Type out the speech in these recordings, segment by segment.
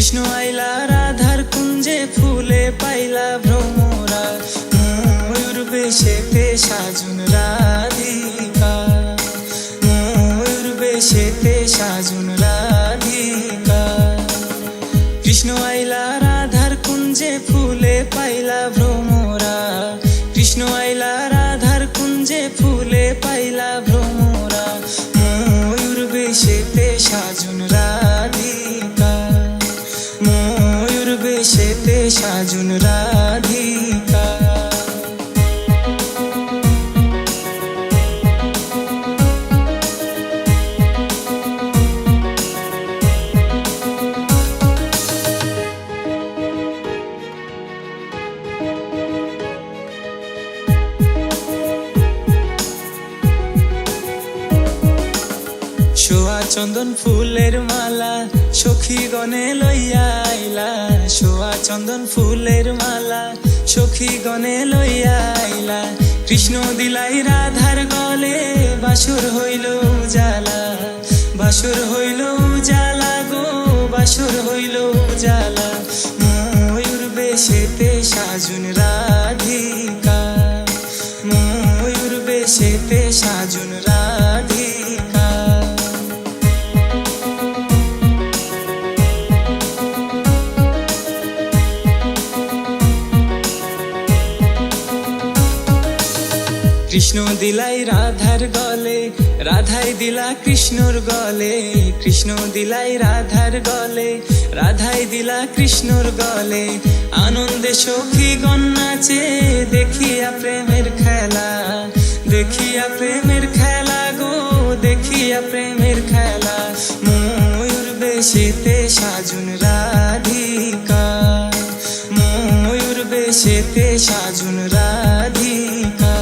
কৃষ্ণ আইলা রাধার কুঞ্জে ফুলে পাইলা ভ্রমরা, ময়ূর বেশেতে সাজুন রাধিকা, ময়ূর বেশেতে সাজুন রাধিকা। কৃষ্ণ আইলা রাধার কুঞ্জে ফুলে পাইলা ভ্রমরা, কৃষ্ণ আইলা রাধার কুঞ্জে ফুলে পাইলা ভ্রমরা, ময়ূর বেশেতে সাজুন রাধিকা, ময়ূর বেশেতে সাজুন রাধিকা। সোয়া চন্দন ফুলের মালা সখী গণে লইয়া আইলা, সোয়া চন্দন ফুলের মালা সখী গণে লইয়া আইলা। কৃষ্ণ দিলাই রাধার গলে বাসুর হইল উজালা, বাসুর হইল উজালা গো, বাসুর হইল উজালা। ময়ূর বেশেতে সাজুন রাধিকা, ময়ূর বেশেতে সাজুন রাধিকা। কৃষ্ণ দিলাই রাধার গলে, রাধাই দিলা কৃষ্ণর গলে, কৃষ্ণ দিলাই রাধার গলে, রাধাই দিলা কৃষ্ণর গলে। আনন্দে সখী গণ নাচে দেখিয়া প্রেমের খেলা, দেখিয়া প্রেমের খেলা গো, দেখিয়া প্রেমের খেলা। ময়ূর বেশেতে সাজুন রাধিকা, ময়ূর বেশেতে সাজুন রাধিকা।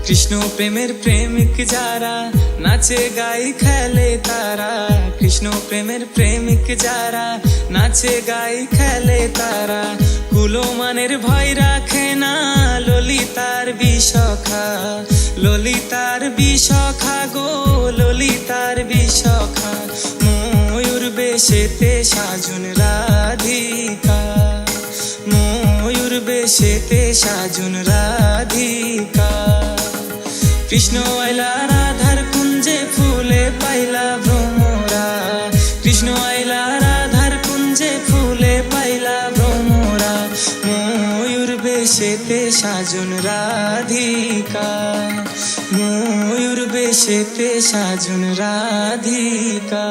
কৃষ্ণ প্রেমের প্রেমিক যারা নাচে গাই খেলে তারা, কৃষ্ণ প্রেমের প্রেমিক যারা নাচে গাই খেলে তারা। কুলমানের ভয় রাখে না ললিতার বিশখা, ললিতার বিশখা গো, ললিতার বিশখা। ময়ূর বেশেতে সাজুন রাধিকা, ময়ূর বেশেতে সাজুন রাধিকা। কৃষ্ণ আইলা রাধার কুঞ্জে ফুলে পাইলা ভ্রমরা, কৃষ্ণ আইলা রাধার কুঞ্জে ফুলে পাইলা ভ্রমরা, ময়ূর বেশেতে সাজুন রাধিকা, ময়ূর বেশেতে সাজুন রাধিকা।